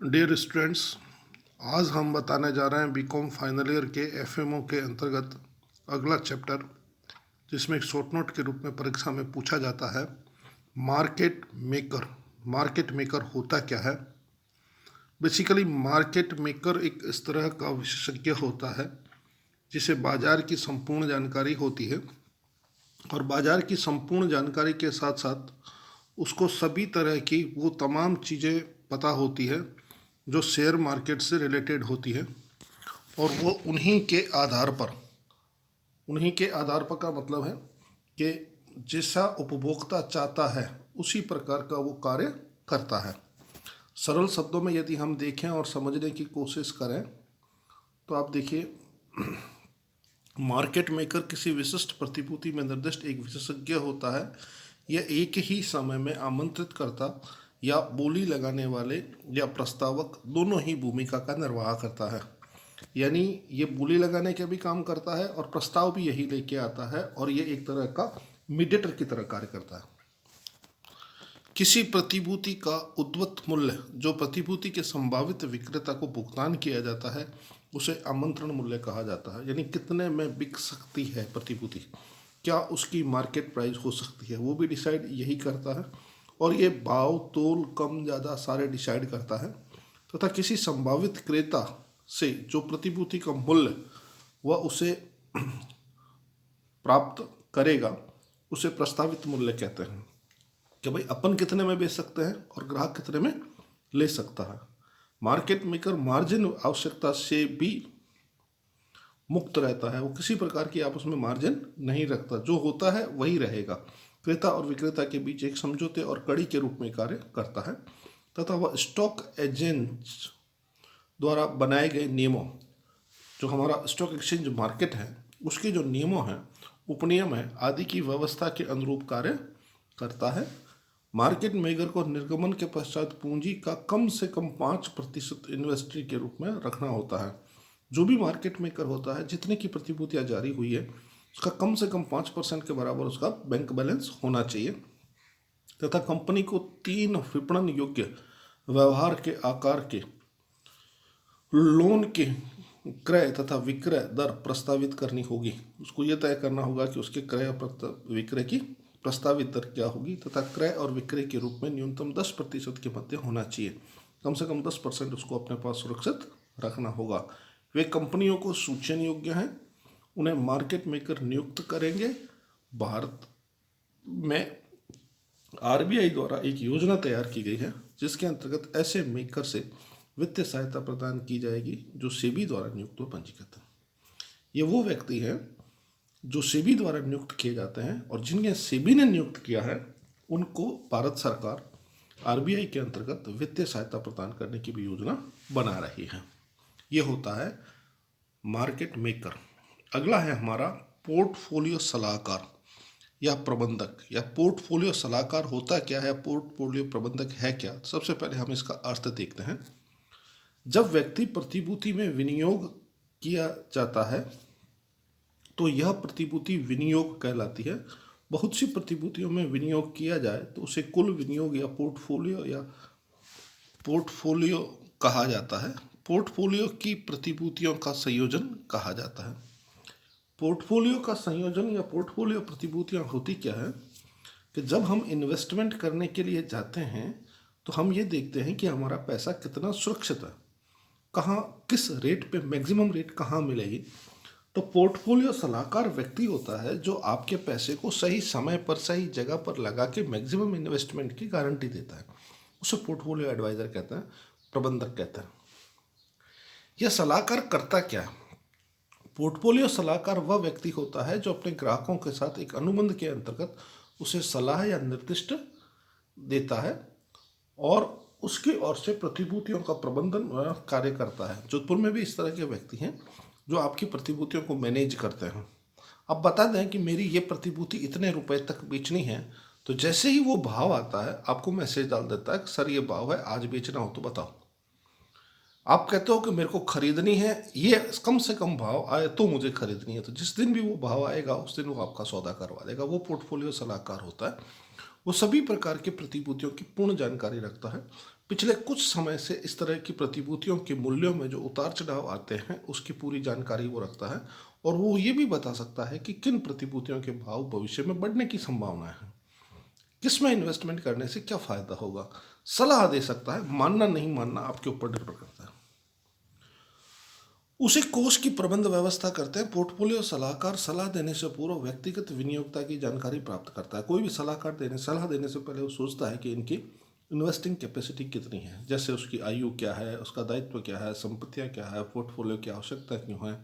Dear students, आज हम बताने जा रहे हैं बीकॉम फाइनल ईयर के एफएमओ के अंतर्गत अगला चैप्टर, जिसमें एक शॉर्ट नोट के रूप में परीक्षा में पूछा जाता है मार्केट मेकर। मार्केट मेकर होता क्या है? बेसिकली मार्केट मेकर एक इस तरह का विशेषज्ञ होता है जिसे बाजार की संपूर्ण जानकारी होती है, और बाजार की संपूर्ण जानकारी के साथ साथ उसको सभी तरह की वो तमाम चीज़ें पता होती है जो शेयर मार्केट से रिलेटेड होती है, और वो उन्हीं के आधार पर का मतलब है कि जैसा उपभोक्ता चाहता है उसी प्रकार का वो कार्य करता है। सरल शब्दों में यदि हम देखें और समझने की कोशिश करें तो आप देखिए, मार्केट मेकर किसी विशिष्ट प्रतिभूति में निर्दिष्ट एक विशेषज्ञ होता है। यह एक ही समय में आमंत्रित करता या बोली लगाने वाले या प्रस्तावक दोनों ही भूमिका का निर्वाह करता है। यानी ये बोली लगाने का भी काम करता है और प्रस्ताव भी यही लेके आता है, और ये एक तरह का मीडिएटर की तरह कार्य करता है। किसी प्रतिभूति का उद्वत मूल्य जो प्रतिभूति के संभावित विक्रेता को भुगतान किया जाता है उसे आमंत्रण मूल्य कहा जाता है। यानी कितने में बिक सकती है प्रतिभूति, क्या उसकी मार्केट प्राइस हो सकती है, वो भी डिसाइड यही करता है। और ये भाव तोल कम ज़्यादा सारे डिसाइड करता है, तथा किसी संभावित क्रेता से जो प्रतिभूति का मूल्य वह उसे प्राप्त करेगा उसे प्रस्तावित मूल्य कहते हैं, कि भाई अपन कितने में बेच सकते हैं और ग्राहक कितने में ले सकता है। मार्केट मेकर मार्जिन आवश्यकता से भी मुक्त रहता है, वो किसी प्रकार की आपस में मार्जिन नहीं रखता, जो होता है वही रहेगा। क्रेता और विक्रेता के बीच एक समझौते और कड़ी के रूप में कार्य करता है, तथा वह स्टॉक एक्सचेंज द्वारा बनाए गए नियमों, जो हमारा स्टॉक एक्सचेंज मार्केट है उसके जो नियमों हैं, उपनियम है आदि की व्यवस्था के अनुरूप कार्य करता है। मार्केट मेकर को निर्गमन के पश्चात पूंजी का कम से कम 5% इन्वेस्टरी के रूप में रखना होता है। जो भी मार्केट मेकर होता है, जितने की प्रतिभूतियाँ जारी हुई है उसका कम से कम 5% के बराबर उसका बैंक बैलेंस होना चाहिए, तथा कंपनी को 3 विपणन योग्य व्यवहार के आकार के लोन के क्रय तथा विक्रय दर प्रस्तावित करनी होगी। उसको ये तय करना होगा कि उसके क्रय विक्रय की प्रस्तावित दर क्या होगी, तथा क्रय और विक्रय के रूप में न्यूनतम 10% के मध्य होना चाहिए। कम से कम 10% उसको अपने पास सुरक्षित रखना होगा। वे कंपनियों को सूचन योग्य हैं, उन्हें मार्केट मेकर नियुक्त करेंगे। भारत में आरबीआई द्वारा एक योजना तैयार की गई है जिसके अंतर्गत ऐसे मेकर से वित्तीय सहायता प्रदान की जाएगी जो सेबी द्वारा नियुक्त व पंजीकृत है। ये वो व्यक्ति हैं जो सेबी द्वारा नियुक्त किए जाते हैं, और जिन्हें सेबी ने नियुक्त किया है उनको भारत सरकार आरबीआई के अंतर्गत वित्तीय सहायता प्रदान करने की भी योजना बना रही है। ये होता है मार्केट मेकर। अगला है हमारा पोर्टफोलियो सलाहकार या प्रबंधक। या पोर्टफोलियो सलाहकार होता क्या है, पोर्टफोलियो प्रबंधक है क्या? सबसे पहले हम इसका अर्थ देखते हैं। जब व्यक्ति प्रतिभूति में विनियोग किया जाता है तो यह प्रतिभूति विनियोग कहलाती है। बहुत सी प्रतिभूतियों में विनियोग किया जाए तो उसे कुल विनियोग या पोर्टफोलियो कहा जाता है। पोर्टफोलियो की प्रतिभूतियों का संयोजन कहा जाता है। पोर्टफोलियो का संयोजन या पोर्टफोलियो प्रतिभूतियाँ होती क्या है कि जब हम इन्वेस्टमेंट करने के लिए जाते हैं तो हम ये देखते हैं कि हमारा पैसा कितना सुरक्षित है, कहाँ किस रेट पे मैक्सिमम रेट कहाँ मिलेगी। तो पोर्टफोलियो सलाहकार व्यक्ति होता है जो आपके पैसे को सही समय पर सही जगह पर लगा के मैक्सिमम इन्वेस्टमेंट की गारंटी देता है। उसे पोर्टफोलियो एडवाइजर कहते हैं, प्रबंधक कहते हैं। यह सलाहकार करता क्या है? पोर्टफोलियो सलाहकार वह व्यक्ति होता है जो अपने ग्राहकों के साथ एक अनुबंध के अंतर्गत उसे सलाह या निर्दिष्ट देता है और उसकी ओर से प्रतिभूतियों का प्रबंधन कार्य करता है। जोधपुर में भी इस तरह के व्यक्ति हैं जो आपकी प्रतिभूतियों को मैनेज करते हैं। अब बता दें कि मेरी ये प्रतिभूति इतने रुपए तक बेचनी है, तो जैसे ही वो भाव आता है आपको मैसेज डाल देता है, सर ये भाव है, आज बेचना हो तो बताओ। आप कहते हो कि मेरे को खरीदनी है, ये कम से कम भाव आए तो मुझे खरीदनी है, तो जिस दिन भी वो भाव आएगा उस दिन वो आपका सौदा करवा देगा। वो पोर्टफोलियो सलाहकार होता है। वो सभी प्रकार के प्रतिभूतियों की पूर्ण जानकारी रखता है। पिछले कुछ समय से इस तरह की प्रतिभूतियों के मूल्यों में जो उतार चढ़ाव आते हैं उसकी पूरी जानकारी वो रखता है, और वो ये भी बता सकता है कि किन प्रतिभूतियों के भाव भविष्य में बढ़ने की संभावना है, किसमें इन्वेस्टमेंट करने से क्या फायदा होगा, सलाह दे सकता है। मानना नहीं मानना आपके ऊपर निर्भर करता है। उसी कोष की प्रबंध व्यवस्था करते हैं। पोर्टफोलियो सलाहकार सलाह देने से पूर्व व्यक्तिगत विनियोगता की जानकारी प्राप्त करता है। कोई भी सलाहकार सलाह देने से पहले वो सोचता है कि इनकी इन्वेस्टिंग कैपेसिटी कितनी है, जैसे उसकी आयु क्या है, उसका दायित्व क्या है, संपत्तियां क्या है, पोर्टफोलियो की आवश्यकता क्यों है,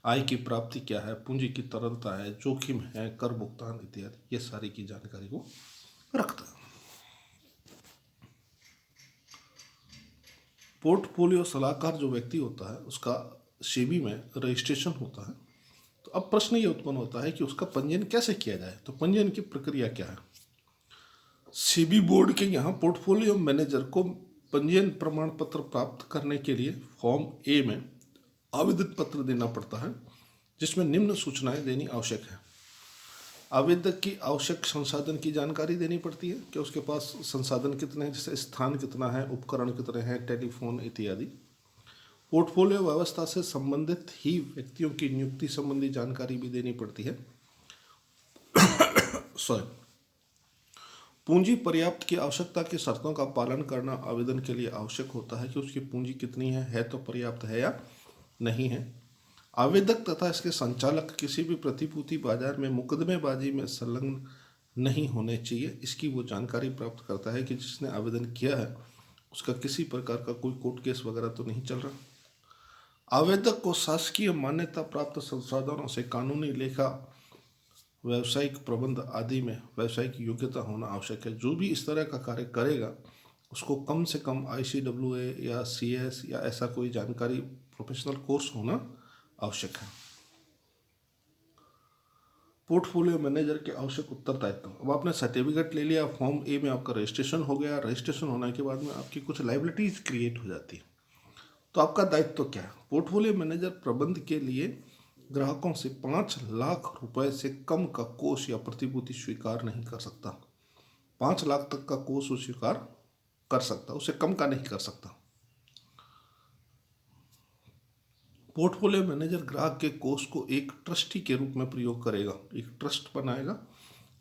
आय की प्राप्ति क्या है, पूंजी की तरलता है, जोखिम है, कर भुगतान इत्यादि, ये सारी की जानकारी वो रखता है। पोर्टफोलियो सलाहकार जो व्यक्ति होता है उसका सेबी में रजिस्ट्रेशन होता है। तो अब प्रश्न ये उत्पन्न होता है कि उसका पंजीयन कैसे किया जाए। तो पंजीयन की प्रक्रिया क्या है। सेबी बोर्ड के यहाँ पोर्टफोलियो मैनेजर को पंजीयन प्रमाण पत्र प्राप्त करने के लिए फॉर्म ए में आवेदन पत्र देना पड़ता है, जिसमें निम्न सूचनाएं देनी आवश्यक है। आवेदक की आवश्यक संसाधन की जानकारी देनी पड़ती है कि उसके पास संसाधन कितने हैं, जैसे स्थान कितना है, उपकरण कितने हैं, टेलीफोन इत्यादि। पोर्टफोलियो व्यवस्था से संबंधित ही व्यक्तियों की नियुक्ति संबंधी जानकारी भी देनी पड़ती है। सॉरी, पूंजी पर्याप्त की आवश्यकता की शर्तों का पालन करना आवेदन के लिए आवश्यक होता है कि उसकी पूंजी कितनी है तो पर्याप्त है या नहीं है। आवेदक तथा इसके संचालक किसी भी प्रतिभूति बाजार में मुकदमेबाजी में संलग्न नहीं होने चाहिए। इसकी वो जानकारी प्राप्त करता है कि जिसने आवेदन किया है उसका किसी प्रकार का कोई कोर्ट केस वगैरह तो नहीं चल रहा। आवेदक को शासकीय मान्यता प्राप्त संसाधनों से कानूनी, लेखा, व्यावसायिक प्रबंध आदि में व्यावसायिक योग्यता होना आवश्यक है। जो भी इस तरह का कार्य करेगा उसको कम से कम ICWA या CS या ऐसा कोई जानकारी प्रोफेशनल कोर्स होना आवश्यक है। पोर्टफोलियो मैनेजर के आवश्यक उत्तरदायित्व। अब आपने सर्टिफिकेट ले लिया, फॉर्म ए में आपका रजिस्ट्रेशन हो गया। रजिस्ट्रेशन होने के बाद में आपकी कुछ लाइबिलिटीज क्रिएट हो जाती है। तो आपका दायित्व क्या है। पोर्टफोलियो मैनेजर प्रबंध के लिए ग्राहकों से 5 लाख रुपए से कम का कोष या प्रतिभूति स्वीकार नहीं कर सकता। 5 लाख तक का कोष वो स्वीकार कर सकता, उससे कम का नहीं कर सकता। पोर्टफोलियो मैनेजर ग्राहक के कोष को एक ट्रस्टी के रूप में प्रयोग करेगा, एक ट्रस्ट बनाएगा,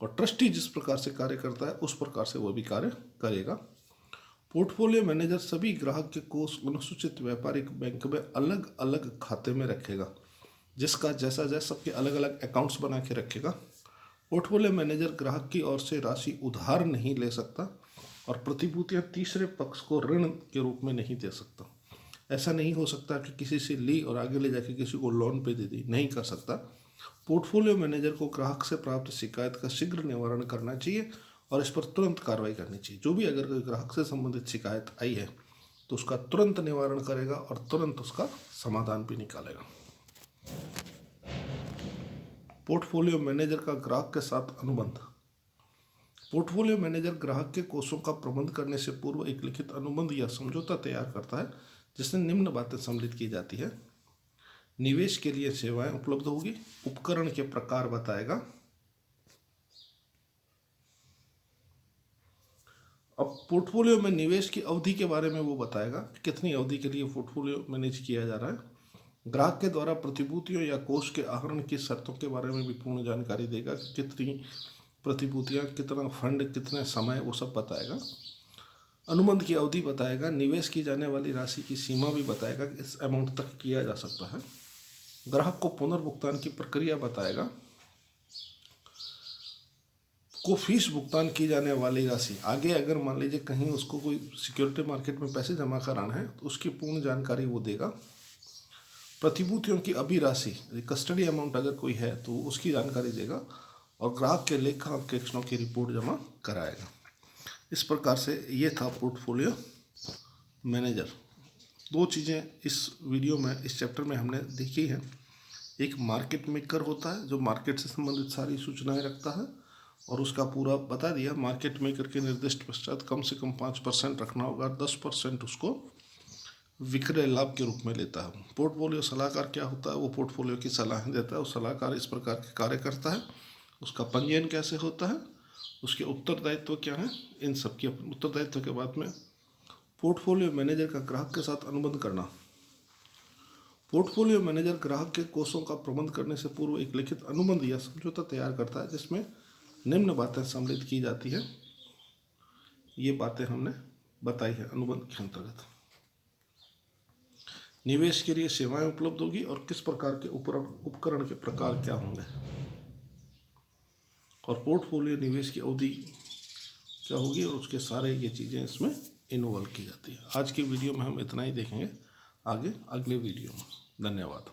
और ट्रस्टी जिस प्रकार से कार्य करता है उस प्रकार से वह भी कार्य करेगा। पोर्टफोलियो मैनेजर सभी ग्राहक के कोष अनुसूचित व्यापारिक बैंक में अलग अलग खाते में रखेगा, जिसका जैसा सबके अलग अलग अकाउंट्स बना के रखेगा। पोर्टफोलियो मैनेजर ग्राहक की ओर से राशि उधार नहीं ले सकता और प्रतिभूतियां तीसरे पक्ष को ऋण के रूप में नहीं दे सकता। ऐसा नहीं हो सकता कि किसी से ली और आगे ले जाके किसी को लोन पे दे दी, नहीं कर सकता। पोर्टफोलियो मैनेजर को ग्राहक से प्राप्त शिकायत का शीघ्र निवारण करना चाहिए और इस पर तुरंत कार्रवाई करनी चाहिए। जो भी अगर कोई ग्राहक से संबंधित शिकायत आई है तो उसका तुरंत निवारण करेगा और तुरंत उसका समाधान भी निकालेगा। पोर्टफोलियो मैनेजर का ग्राहक के साथ अनुबंध। पोर्टफोलियो मैनेजर ग्राहक के कोषों का प्रबंध करने से पूर्व एक लिखित अनुबंध या समझौता तैयार करता है, जिसमें निम्न बातें सम्मिलित की जाती है। निवेश के लिए सेवाएं उपलब्ध होगी, उपकरण के प्रकार बताएगा। अब पोर्टफोलियो में निवेश की अवधि के बारे में वो बताएगा, कितनी अवधि के लिए पोर्टफोलियो मैनेज किया जा रहा है। ग्राहक के द्वारा प्रतिभूतियों या कोष के आहरण की शर्तों के बारे में भी पूर्ण जानकारी देगा, कितनी प्रतिभूतियां, कितना फंड, कितने समय, वो सब बताएगा। अनुबंध की अवधि बताएगा। निवेश की जाने वाली राशि की सीमा भी बताएगा कि इस अमाउंट तक किया जा सकता है। ग्राहक को पुनर्भुगतान की प्रक्रिया बताएगा। को फीस भुगतान की जाने वाली राशि, आगे अगर मान लीजिए कहीं उसको कोई सिक्योरिटी मार्केट में पैसे जमा कराना है तो उसकी पूर्ण जानकारी वो देगा। प्रतिभूतियों की अभी राशि, कस्टडी अमाउंट अगर कोई है तो उसकी जानकारी देगा और ग्राहक के लेखा अंकेक्षणों की रिपोर्ट जमा कराएगा। इस प्रकार से ये था पोर्टफोलियो मैनेजर। 2 चीज़ें इस वीडियो में, इस चैप्टर में हमने देखी हैं। एक मार्केट मेकर होता है जो मार्केट से संबंधित सारी सूचनाएं रखता है और उसका पूरा बता दिया। मार्केट मेकर के निर्दिष्ट पश्चात कम से कम 5% रखना होगा, 10% उसको विक्रय लाभ के रूप में लेता है। पोर्टफोलियो सलाहकार क्या होता है, वो पोर्टफोलियो की सलाहें देता है। वो सलाहकार इस प्रकार के कार्य करता है। उसका पंजीयन कैसे होता है, उसके उत्तरदायित्व क्या है, इन सब के उत्तरदायित्व के बाद में पोर्टफोलियो मैनेजर का ग्राहक के साथ अनुबंध करना। पोर्टफोलियो मैनेजर ग्राहक के कोषों का प्रबंध करने से पूर्व एक लिखित अनुबंध या समझौता तैयार करता है जिसमें निम्न बातें सम्मिलित की जाती है। ये बातें हमने बताई है अनुबंध के अंतर्गत। निवेश के लिए सेवाएं उपलब्ध होगी और किस प्रकार के उपकरण के प्रकार क्या होंगे, और पोर्टफोलियो निवेश की अवधि क्या होगी, और उसके सारे ये चीज़ें इसमें इन्वॉल्व की जाती है। आज की वीडियो में हम इतना ही देखेंगे, आगे अगले वीडियो में। धन्यवाद।